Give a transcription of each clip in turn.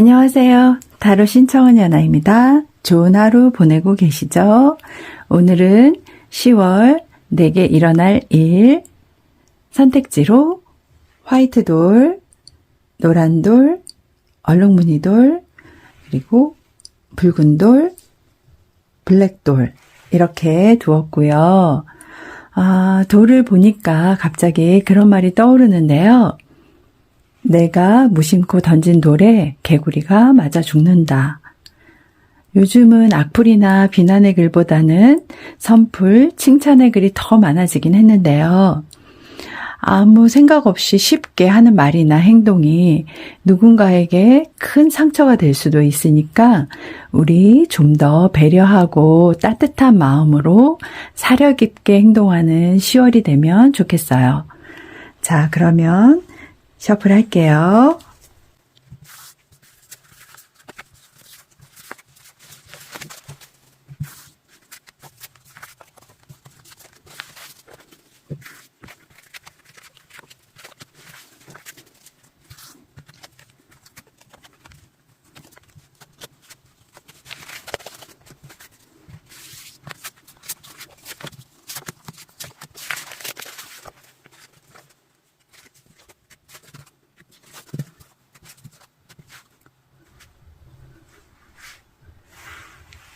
안녕하세요. 타로 신청은 연아입니다. 좋은 하루 보내고 계시죠? 오늘은 10월 내게 일어날 일 선택지로 화이트 돌, 노란 돌, 얼룩무늬 돌, 그리고 붉은 돌, 블랙 돌 이렇게 두었고요. 돌을 보니까 갑자기 그런 말이 떠오르는데요. 내가 무심코 던진 돌에 개구리가 맞아 죽는다. 요즘은 악플이나 비난의 글보다는 선풀, 칭찬의 글이 더 많아지긴 했는데요. 아무 생각 없이 쉽게 하는 말이나 행동이 누군가에게 큰 상처가 될 수도 있으니까 우리 좀 더 배려하고 따뜻한 마음으로 사려 깊게 행동하는 10월이 되면 좋겠어요. 자, 그러면 셔플 할게요.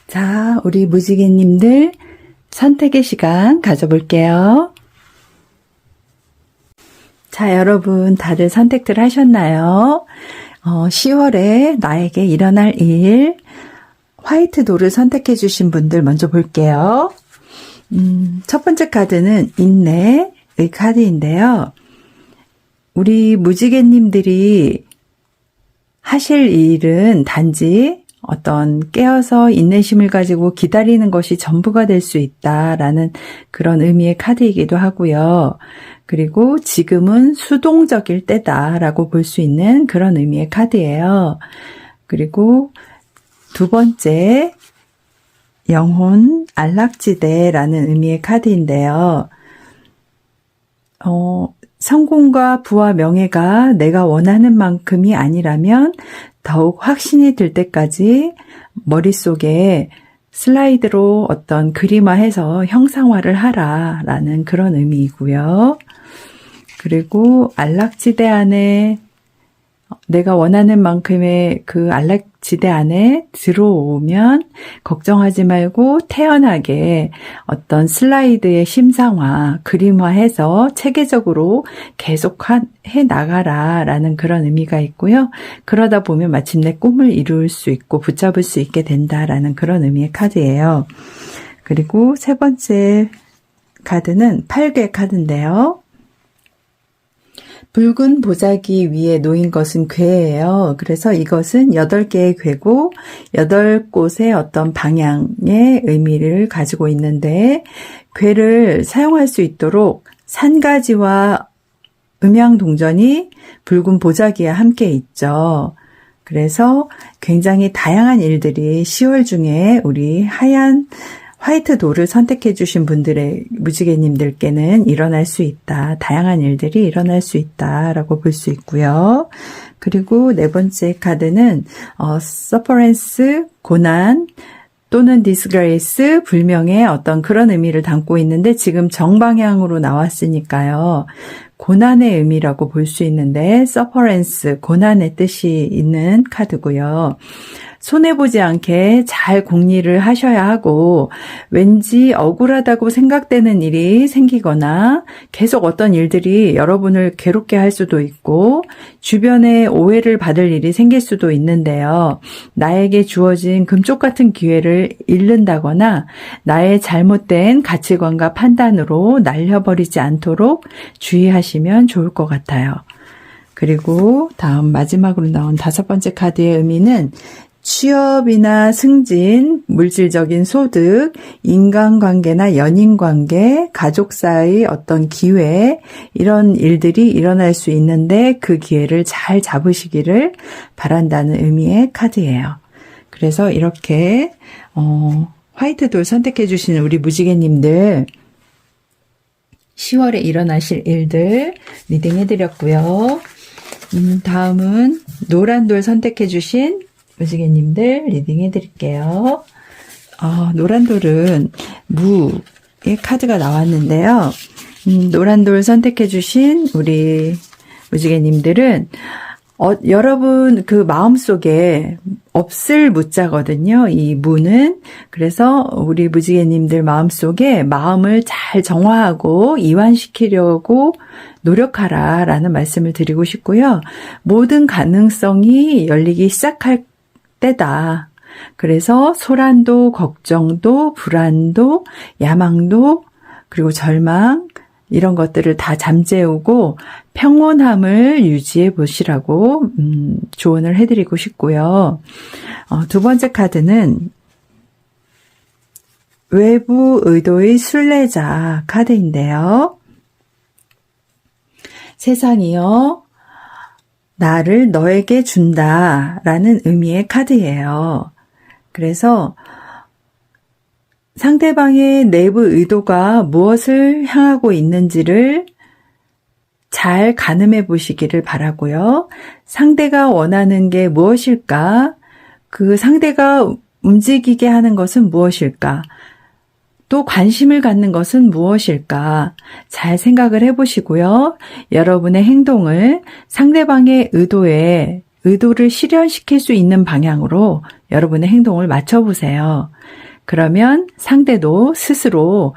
자, 우리 무지개님들 선택의 시간 가져볼게요. 자, 여러분 다들 선택들 하셨나요? 10월에 나에게 일어날 일 화이트 돌을 선택해 주신 분들 먼저 볼게요. 첫 번째 카드는 인내의 카드인데요. 우리 무지개님들이 하실 일은 단지 어떤 깨어서 인내심을 가지고 기다리는 것이 전부가 될 수 있다라는 그런 의미의 카드이기도 하고요. 그리고 지금은 수동적일 때다라고 볼 수 있는 그런 의미의 카드예요. 그리고 두 번째 영혼 안락지대라는 의미의 카드인데요. 성공과 부와 명예가 내가 원하는 만큼이 아니라면 더욱 확신이 들 때까지 머릿속에 슬라이드로 어떤 그림화해서 형상화를 하라라는 그런 의미이고요. 그리고 안락지대 안에 내가 원하는 만큼의 그 안락지대 안에 들어오면 걱정하지 말고 태연하게 어떤 슬라이드의 심상화, 그림화해서 체계적으로 계속 해 나가라라는 그런 의미가 있고요. 그러다 보면 마침내 꿈을 이룰 수 있고 붙잡을 수 있게 된다라는 그런 의미의 카드예요. 그리고 세 번째 카드는 8개 카드인데요. 붉은 보자기 위에 놓인 것은 괴예요. 그래서 이것은 8개의 괴고 8곳의 어떤 방향의 의미를 가지고 있는데 괴를 사용할 수 있도록 산가지와 음양동전이 붉은 보자기와 함께 있죠. 그래서 굉장히 다양한 일들이 10월 중에 우리 하얀 화이트 돌을 선택해 주신 분들의 무지개님들께는 일어날 수 있다. 다양한 일들이 일어날 수 있다라고 볼 수 있고요. 그리고 네 번째 카드는 서퍼런스, 고난 또는 디스그레이스, 불명의 어떤 그런 의미를 담고 있는데 지금 정방향으로 나왔으니까요. 고난의 의미라고 볼 수 있는데 서퍼런스, 고난의 뜻이 있는 카드고요. 손해보지 않게 잘 공리를 하셔야 하고 왠지 억울하다고 생각되는 일이 생기거나 계속 어떤 일들이 여러분을 괴롭게 할 수도 있고 주변에 오해를 받을 일이 생길 수도 있는데요. 나에게 주어진 금쪽 같은 기회를 잃는다거나 나의 잘못된 가치관과 판단으로 날려버리지 않도록 주의하시면 좋을 것 같아요. 그리고 다음 마지막으로 나온 5번째 카드의 의미는 취업이나 승진, 물질적인 소득, 인간관계나 연인관계, 가족 사이 어떤 기회 이런 일들이 일어날 수 있는데 그 기회를 잘 잡으시기를 바란다는 의미의 카드예요. 그래서 이렇게 화이트 돌 선택해 주시는 우리 무지개님들 10월에 일어나실 일들 리딩 해드렸고요. 다음은 노란 돌 선택해 주신 무지개님들 리딩해 드릴게요. 노란 돌은 무의 카드가 나왔는데요. 노란 돌 선택해 주신 우리 무지개님들은 여러분 그 마음속에 없을 무자거든요. 이 무는. 그래서 우리 무지개님들 마음속에 마음을 잘 정화하고 이완시키려고 노력하라 라는 말씀을 드리고 싶고요. 모든 가능성이 열리기 시작할 때다. 그래서 소란도, 걱정도, 불안도, 야망도, 그리고 절망, 이런 것들을 다 잠재우고 평온함을 유지해 보시라고 조언을 해드리고 싶고요. 두 번째 카드는 외부 의도의 순례자 카드인데요. 세상이요, 나를 너에게 준다라는 의미의 카드예요. 그래서 상대방의 내부 의도가 무엇을 향하고 있는지를 잘 가늠해 보시기를 바라고요. 상대가 원하는 게 무엇일까? 그 상대가 움직이게 하는 것은 무엇일까? 또 관심을 갖는 것은 무엇일까? 잘 생각을 해보시고요. 여러분의 행동을 상대방의 의도를 실현시킬 수 있는 방향으로 여러분의 행동을 맞춰보세요. 그러면 상대도 스스로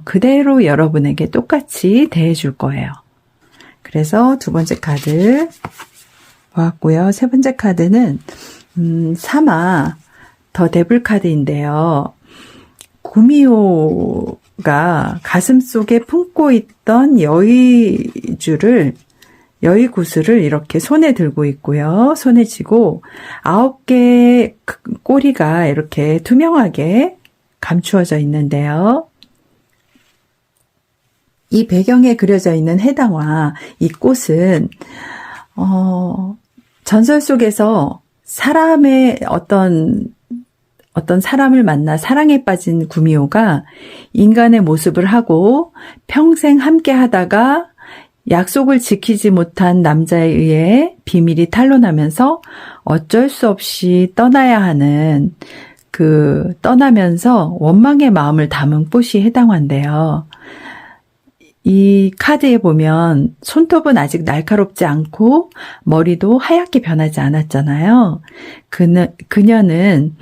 그대로 여러분에게 똑같이 대해줄 거예요. 그래서 두 번째 카드 보았고요. 세 번째 카드는 사마 더 데블 카드인데요. 구미호가 가슴속에 품고 있던 여의구슬을 이렇게 손에 들고 있고요. 손에 쥐고 9개의 꼬리가 이렇게 투명하게 감추어져 있는데요. 이 배경에 그려져 있는 해당화, 이 꽃은 전설 속에서 사람의 어떤 사람을 만나 사랑에 빠진 구미호가 인간의 모습을 하고 평생 함께 하다가 약속을 지키지 못한 남자에 의해 비밀이 탄로나면서 어쩔 수 없이 떠나야 하는 떠나면서 원망의 마음을 담은 꽃이 해당화인데요. 이 카드에 보면 손톱은 아직 날카롭지 않고 머리도 하얗게 변하지 않았잖아요. 그녀는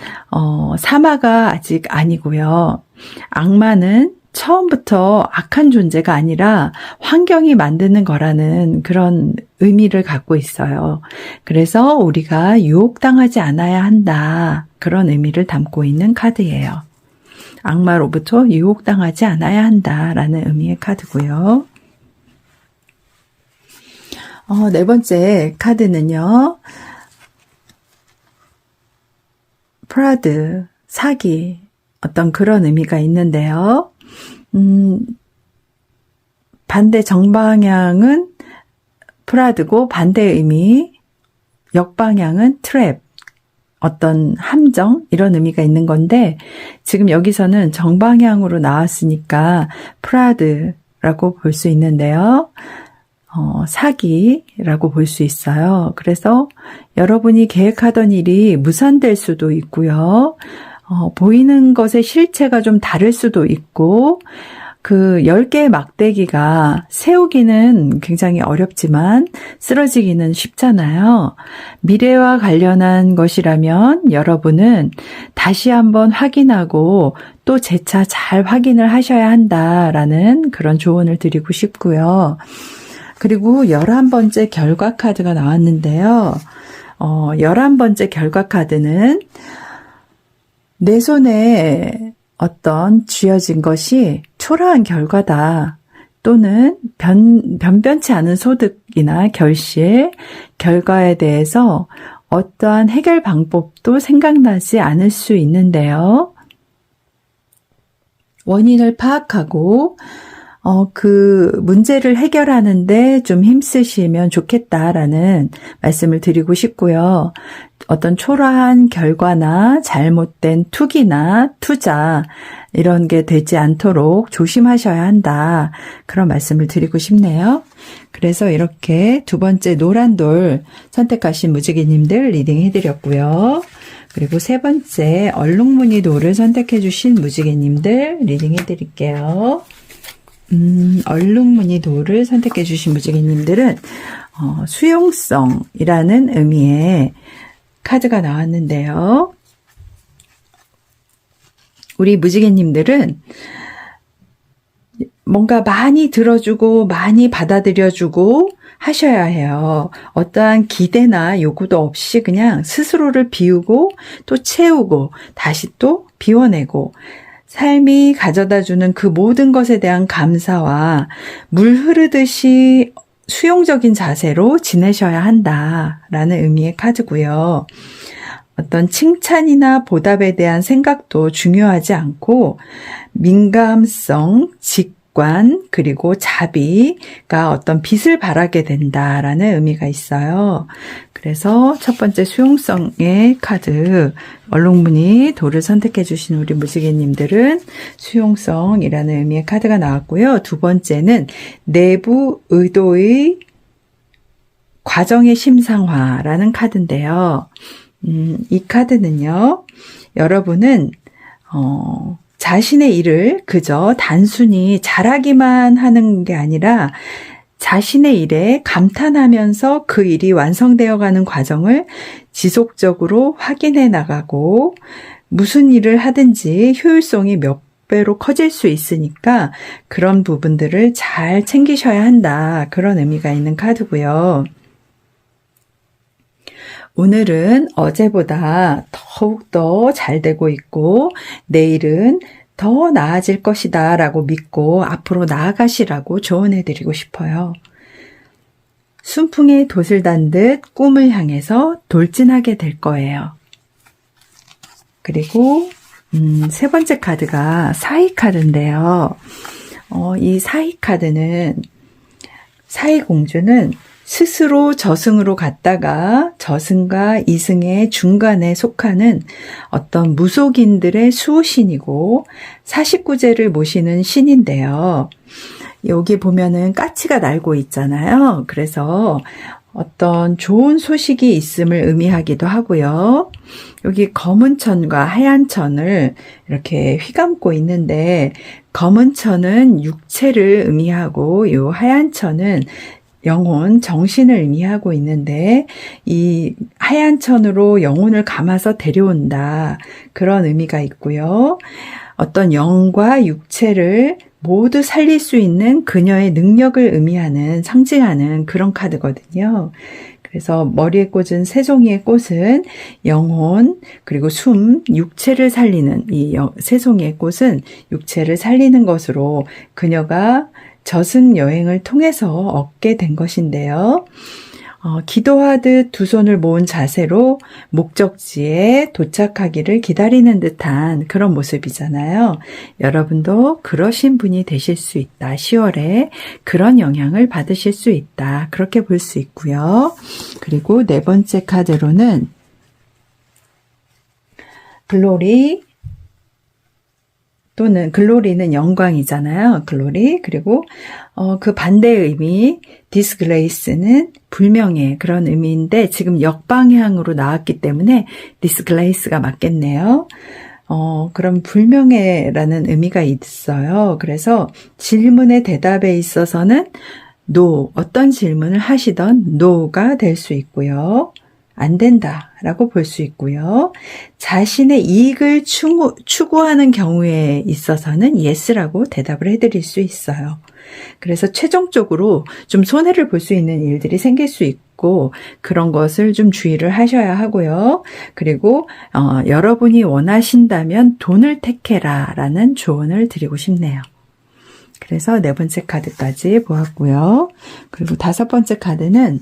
사마가 아직 아니고요. 악마는 처음부터 악한 존재가 아니라 환경이 만드는 거라는 그런 의미를 갖고 있어요. 그래서 우리가 유혹당하지 않아야 한다. 그런 의미를 담고 있는 카드예요. 악마로부터 유혹당하지 않아야 한다라는 의미의 카드고요. 네 번째 카드는요. 프라드, 사기, 어떤 그런 의미가 있는데요. 반대 정방향은 프라드고 반대의 의미, 역방향은 트랩, 어떤 함정 이런 의미가 있는 건데 지금 여기서는 정방향으로 나왔으니까 프라드라고 볼 수 있는데요. 사기라고 볼 수 있어요. 그래서 여러분이 계획하던 일이 무산될 수도 있고요. 보이는 것의 실체가 좀 다를 수도 있고 10개의 막대기가 세우기는 굉장히 어렵지만 쓰러지기는 쉽잖아요. 미래와 관련한 것이라면 여러분은 다시 한번 확인하고 또 재차 잘 확인을 하셔야 한다라는 그런 조언을 드리고 싶고요. 그리고 11번째 결과 카드가 나왔는데요. 11번째 결과 카드는 내 손에 어떤 쥐어진 것이 초라한 결과다. 또는 변변치 않은 소득이나 결실, 결과에 대해서 어떠한 해결 방법도 생각나지 않을 수 있는데요. 원인을 파악하고 그 문제를 해결하는데 좀 힘쓰시면 좋겠다라는 말씀을 드리고 싶고요. 어떤 초라한 결과나 잘못된 투기나 투자 이런 게 되지 않도록 조심하셔야 한다. 그런 말씀을 드리고 싶네요. 그래서 이렇게 두 번째 노란 돌 선택하신 무지개님들 리딩 해드렸고요. 그리고 세 번째 얼룩무늬 돌을 선택해 주신 무지개님들 리딩 해드릴게요. 얼룩무늬 돌을 선택해 주신 무지개님들은 수용성이라는 의미의 카드가 나왔는데요. 우리 무지개님들은 뭔가 많이 들어주고 많이 받아들여주고 하셔야 해요. 어떠한 기대나 요구도 없이 그냥 스스로를 비우고 또 채우고 다시 또 비워내고 삶이 가져다주는 그 모든 것에 대한 감사와 물 흐르듯이 수용적인 자세로 지내셔야 한다라는 의미의 카드고요. 어떤 칭찬이나 보답에 대한 생각도 중요하지 않고 민감성, 직관, 그리고 자비가 어떤 빛을 발하게 된다라는 의미가 있어요. 그래서 첫 번째 수용성의 카드, 얼룩무늬 돌을 선택해 주신 우리 무지개님들은 수용성이라는 의미의 카드가 나왔고요. 두 번째는 내부 의도의 과정의 심상화라는 카드인데요. 이 카드는요, 여러분은 자신의 일을 그저 단순히 잘하기만 하는 게 아니라 자신의 일에 감탄하면서 그 일이 완성되어 가는 과정을 지속적으로 확인해 나가고 무슨 일을 하든지 효율성이 몇 배로 커질 수 있으니까 그런 부분들을 잘 챙기셔야 한다. 그런 의미가 있는 카드고요. 오늘은 어제보다 더욱더 잘 되고 있고 내일은 더 나아질 것이다 라고 믿고 앞으로 나아가시라고 조언해드리고 싶어요. 순풍에 돛을 단 듯 꿈을 향해서 돌진하게 될 거예요. 그리고 세 번째 카드가 사이 카드인데요. 이 사이 카드는 사이 공주는 스스로 저승으로 갔다가 저승과 이승의 중간에 속하는 어떤 무속인들의 수호신이고 49제를 모시는 신인데요. 여기 보면은 까치가 날고 있잖아요. 그래서 어떤 좋은 소식이 있음을 의미하기도 하고요. 여기 검은 천과 하얀 천을 이렇게 휘감고 있는데 검은 천은 육체를 의미하고 이 하얀 천은 영혼, 정신을 의미하고 있는데 이 하얀 천으로 영혼을 감아서 데려온다. 그런 의미가 있고요. 어떤 영과 육체를 모두 살릴 수 있는 그녀의 능력을 의미하는, 상징하는 그런 카드거든요. 그래서 머리에 꽂은 세 송이의 꽃은 영혼, 그리고 숨, 육체를 살리는 이 세 송이의 꽃은 육체를 살리는 것으로 그녀가 저승 여행을 통해서 얻게 된 것인데요. 기도하듯 두 손을 모은 자세로 목적지에 도착하기를 기다리는 듯한 그런 모습이잖아요. 여러분도 그러신 분이 되실 수 있다. 10월에 그런 영향을 받으실 수 있다. 그렇게 볼 수 있고요. 그리고 네 번째 카드로는 글로리 또는 글로리는 영광이잖아요. 글로리. 그리고 그 반대의 의미 디스그레이스는 불명예 그런 의미인데 지금 역방향으로 나왔기 때문에 디스그레이스가 맞겠네요. 그럼 불명예라는 의미가 있어요. 그래서 질문의 대답에 있어서는 no, 어떤 질문을 하시던 no가 될 수 있고요. 안 된다라고 볼 수 있고요. 자신의 이익을 추구하는 경우에 있어서는 yes라고 대답을 해드릴 수 있어요. 그래서 최종적으로 좀 손해를 볼 수 있는 일들이 생길 수 있고 그런 것을 좀 주의를 하셔야 하고요. 그리고 여러분이 원하신다면 돈을 택해라 라는 조언을 드리고 싶네요. 그래서 네 번째 카드까지 보았고요. 그리고 다섯 번째 카드는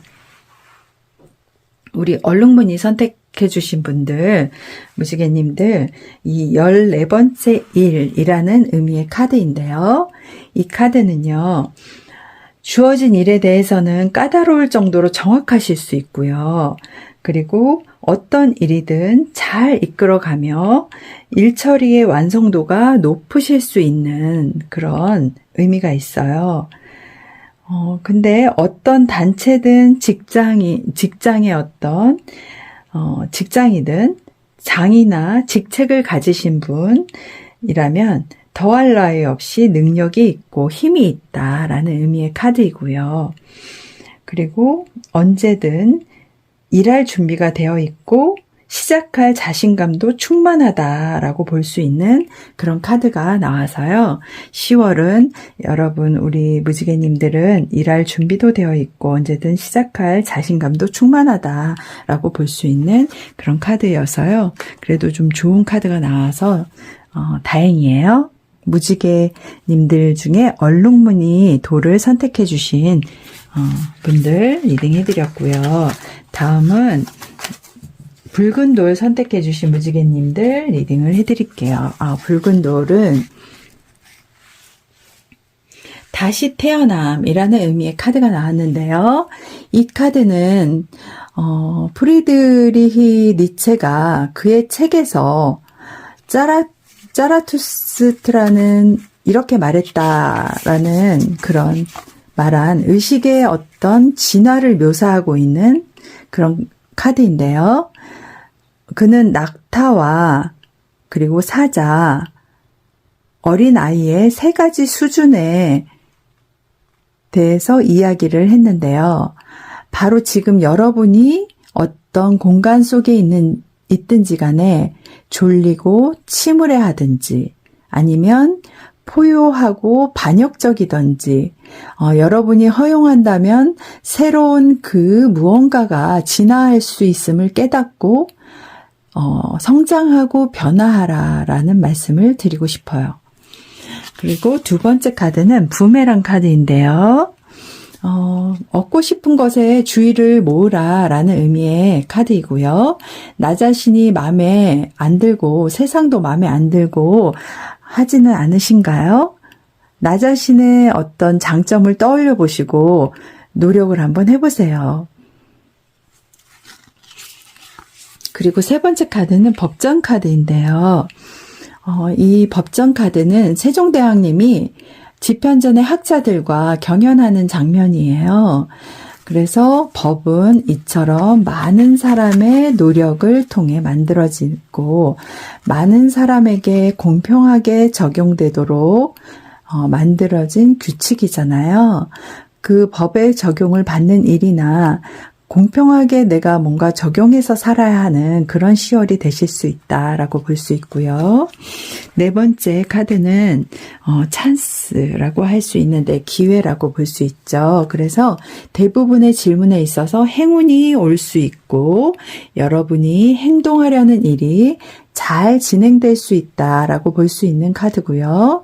우리 얼룩무늬 선택해 주신 분들, 무지개님들, 이 14번째 일이라는 의미의 카드인데요. 이 카드는요, 주어진 일에 대해서는 까다로울 정도로 정확하실 수 있고요. 그리고 어떤 일이든 잘 이끌어가며 일 처리의 완성도가 높으실 수 있는 그런 의미가 있어요. 근데 어떤 단체든 직장의 어떤, 직장이든 장이나 직책을 가지신 분이라면 더할 나위 없이 능력이 있고 힘이 있다라는 의미의 카드이고요. 그리고 언제든 일할 준비가 되어 있고 시작할 자신감도 충만하다라고 볼 수 있는 그런 카드가 나와서요. 10월은 여러분 우리 무지개님들은 일할 준비도 되어 있고 언제든 시작할 자신감도 충만하다라고 볼 수 있는 그런 카드여서요. 그래도 좀 좋은 카드가 나와서 다행이에요. 무지개님들 중에 얼룩무늬 돌을 선택해 주신 분들 리딩 해드렸고요. 다음은 붉은 돌 선택해 주신 무지개님들 리딩을 해드릴게요. 붉은 돌은 다시 태어남이라는 의미의 카드가 나왔는데요. 이 카드는 프리드리히 니체가 그의 책에서 짜라투스트라는 이렇게 말했다라는 그런 말한 의식의 어떤 진화를 묘사하고 있는 그런 카드인데요. 그는 낙타와 그리고 사자, 어린아이의 세 가지 수준에 대해서 이야기를 했는데요. 바로 지금 여러분이 어떤 공간 속에 있든지 간에 졸리고 침울해하든지 아니면 포효하고 반역적이든지 여러분이 허용한다면 새로운 그 무언가가 진화할 수 있음을 깨닫고 성장하고 변화하라라는 말씀을 드리고 싶어요. 그리고 두 번째 카드는 부메랑 카드인데요. 얻고 싶은 것에 주의를 모으라라는 의미의 카드이고요. 나 자신이 마음에 안 들고 세상도 마음에 안 들고 하지는 않으신가요? 나 자신의 어떤 장점을 떠올려 보시고 노력을 한번 해보세요. 그리고 세 번째 카드는 법전 카드인데요. 이 법전 카드는 세종대왕님이 집현전의 학자들과 경연하는 장면이에요. 그래서 법은 이처럼 많은 사람의 노력을 통해 만들어지고 많은 사람에게 공평하게 적용되도록 만들어진 규칙이잖아요. 그 법의 적용을 받는 일이나 공평하게 내가 뭔가 적용해서 살아야 하는 그런 10월이 되실 수 있다라고 볼 수 있고요. 네 번째 카드는 찬스라고 할 수 있는데 기회라고 볼 수 있죠. 그래서 대부분의 질문에 있어서 행운이 올 수 있고 여러분이 행동하려는 일이 잘 진행될 수 있다라고 볼 수 있는 카드고요.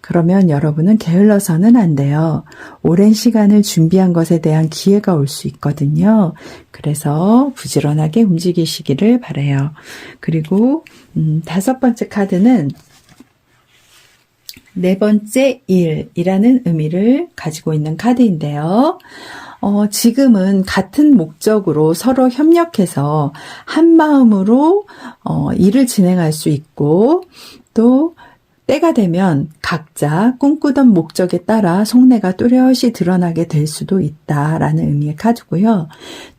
그러면 여러분은 게을러서는 안 돼요. 오랜 시간을 준비한 것에 대한 기회가 올 수 있거든요. 그래서 부지런하게 움직이시기를 바라요. 그리고 다섯 번째 카드는 네 번째 일이라는 의미를 가지고 있는 카드인데요. 지금은 같은 목적으로 서로 협력해서 한 마음으로 일을 진행할 수 있고 또 때가 되면 각자 꿈꾸던 목적에 따라 속내가 뚜렷이 드러나게 될 수도 있다라는 의미의 카드고요.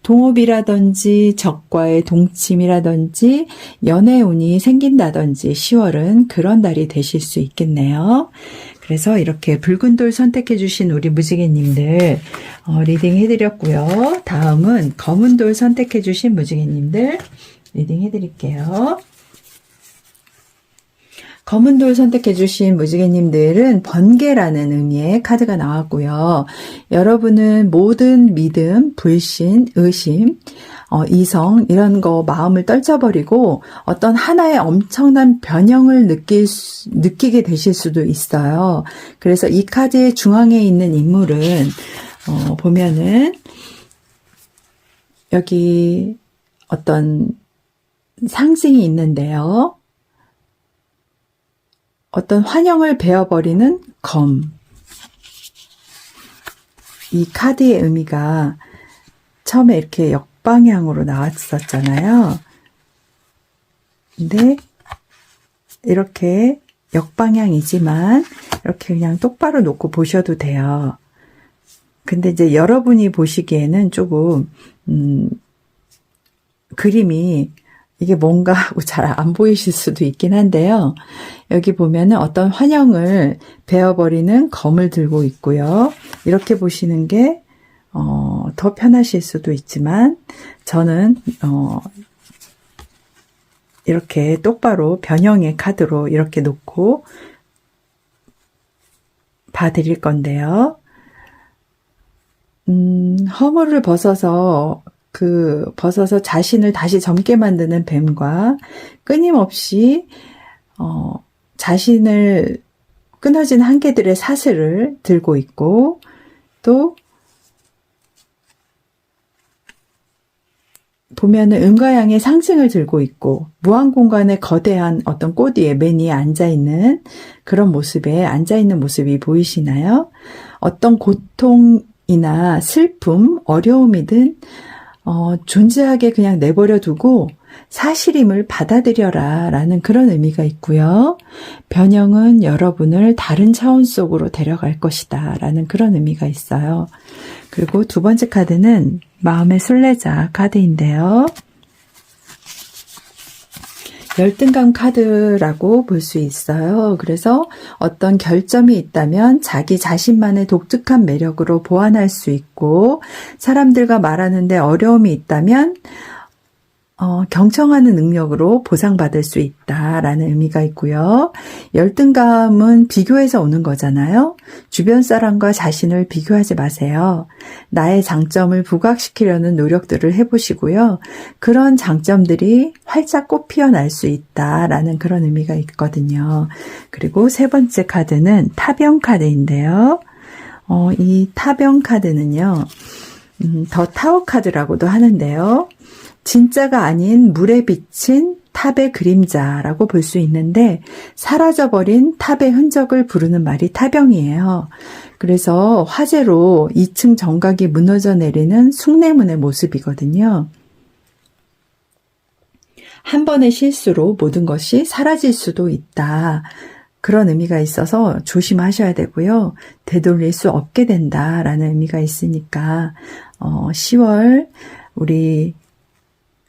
동업이라든지 적과의 동침이라든지 연애운이 생긴다든지 10월은 그런 달이 되실 수 있겠네요. 그래서 이렇게 붉은 돌 선택해 주신 우리 무지개님들 리딩 해드렸고요. 다음은 검은 돌 선택해 주신 무지개님들 리딩 해드릴게요. 검은 돌 선택해 주신 무지개님들은 번개라는 의미의 카드가 나왔고요. 여러분은 모든 믿음, 불신, 의심, 이성 이런 거 마음을 떨쳐버리고 어떤 하나의 엄청난 변형을 느끼게 되실 수도 있어요. 그래서 이 카드의 중앙에 있는 인물은 보면은 여기 어떤 상징이 있는데요. 어떤 환영을 베어버리는 검. 이 카드의 의미가 처음에 이렇게 역방향으로 나왔었잖아요. 근데 이렇게 역방향이지만 이렇게 그냥 똑바로 놓고 보셔도 돼요. 근데 이제 여러분이 보시기에는 조금 그림이 이게 뭔가 하고 잘 안 보이실 수도 있긴 한데요. 여기 보면은 어떤 환영을 베어버리는 검을 들고 있고요. 이렇게 보시는 게 더 편하실 수도 있지만 저는 이렇게 똑바로 변형의 카드로 이렇게 놓고 봐드릴 건데요. 허물을 벗어서 자신을 다시 젊게 만드는 뱀과 끊임없이 자신을 끊어진 한계들의 사슬을 들고 있고, 또 보면은 음과 양의 상징을 들고 있고, 무한 공간의 거대한 어떤 꽃 위에 맨 위에 앉아있는 그런 모습에 앉아있는 모습이 보이시나요? 어떤 고통이나 슬픔, 어려움이든 존재하게 그냥 내버려 두고 사실임을 받아들여라 라는 그런 의미가 있고요. 변형은 여러분을 다른 차원 속으로 데려갈 것이다 라는 그런 의미가 있어요. 그리고 두 번째 카드는 마음의 순례자 카드인데요. 열등감 카드라고 볼 수 있어요. 그래서 어떤 결점이 있다면 자기 자신만의 독특한 매력으로 보완할 수 있고, 사람들과 말하는데 어려움이 있다면 경청하는 능력으로 보상받을 수 있다라는 의미가 있고요. 열등감은 비교해서 오는 거잖아요. 주변 사람과 자신을 비교하지 마세요. 나의 장점을 부각시키려는 노력들을 해보시고요. 그런 장점들이 활짝 꽃 피어날 수 있다라는 그런 의미가 있거든요. 그리고 세 번째 카드는 타병 카드인데요. 이 타병 카드는요, 더 타워 카드라고도 하는데요. 진짜가 아닌 물에 비친 탑의 그림자라고 볼 수 있는데, 사라져버린 탑의 흔적을 부르는 말이 타병이에요. 그래서 화재로 2층 정각이 무너져 내리는 숭례문의 모습이거든요. 한 번의 실수로 모든 것이 사라질 수도 있다. 그런 의미가 있어서 조심하셔야 되고요. 되돌릴 수 없게 된다라는 의미가 있으니까 10월 우리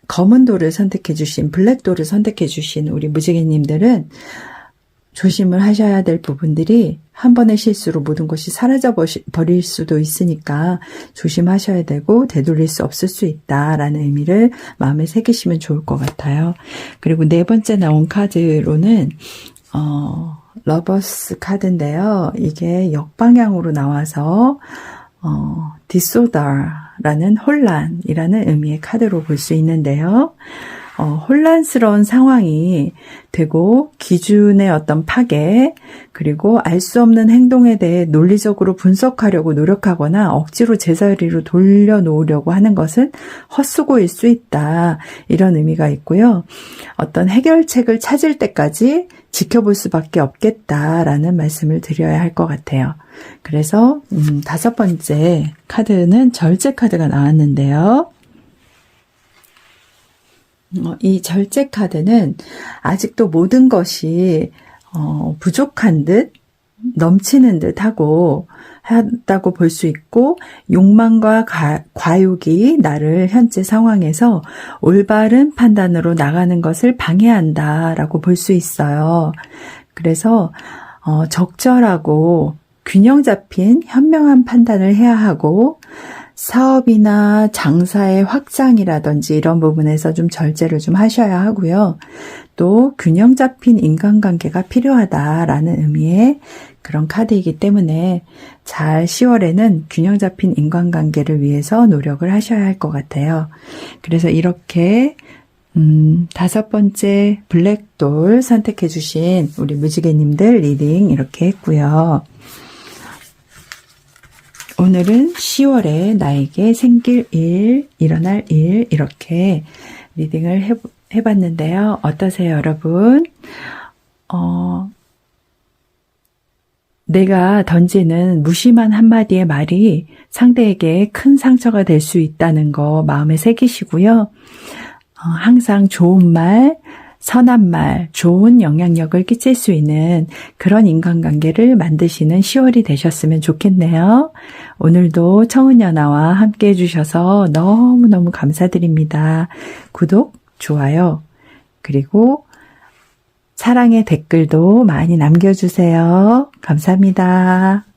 검은 돌을 선택해 주신, 블랙돌을 선택해 주신 우리 무지개님들은 조심을 하셔야 될 부분들이 한 번의 실수로 모든 것이 사라져 버릴 수도 있으니까 조심하셔야 되고, 되돌릴 수 없을 수 있다라는 의미를 마음에 새기시면 좋을 것 같아요. 그리고 네 번째 나온 카드로는 러버스 카드인데요. 이게 역방향으로 나와서 disorder라는 혼란이라는 의미의 카드로 볼 수 있는데요. 혼란스러운 상황이 되고, 기준의 어떤 파괴, 그리고 알 수 없는 행동에 대해 논리적으로 분석하려고 노력하거나 억지로 제자리로 돌려놓으려고 하는 것은 헛수고일 수 있다. 이런 의미가 있고요. 어떤 해결책을 찾을 때까지 지켜볼 수밖에 없겠다라는 말씀을 드려야 할 것 같아요. 그래서 다섯 번째 카드는 절제 카드가 나왔는데요. 이 절제 카드는 아직도 모든 것이 부족한 듯, 넘치는 듯 하다고 볼 수 있고, 욕망과 과욕이 나를 현재 상황에서 올바른 판단으로 나가는 것을 방해한다라고 볼 수 있어요. 그래서 적절하고 균형 잡힌 현명한 판단을 해야 하고, 사업이나 장사의 확장이라든지 이런 부분에서 좀 절제를 좀 하셔야 하고요. 또 균형 잡힌 인간관계가 필요하다라는 의미의 그런 카드이기 때문에 잘 10월에는 균형 잡힌 인간관계를 위해서 노력을 하셔야 할 것 같아요. 그래서 이렇게 다섯 번째 블랙돌 선택해 주신 우리 무지개님들 리딩 이렇게 했고요. 오늘은 10월에 나에게 생길 일, 일어날 일 이렇게 리딩을 해봤는데요. 어떠세요, 여러분? 내가 던지는 무심한 한마디의 말이 상대에게 큰 상처가 될 수 있다는 거 마음에 새기시고요. 항상 좋은 말, 선한 말, 좋은 영향력을 끼칠 수 있는 그런 인간관계를 만드시는 10월이 되셨으면 좋겠네요. 오늘도 청은연아와 함께 해주셔서 너무너무 감사드립니다. 구독, 좋아요, 그리고 사랑의 댓글도 많이 남겨주세요. 감사합니다.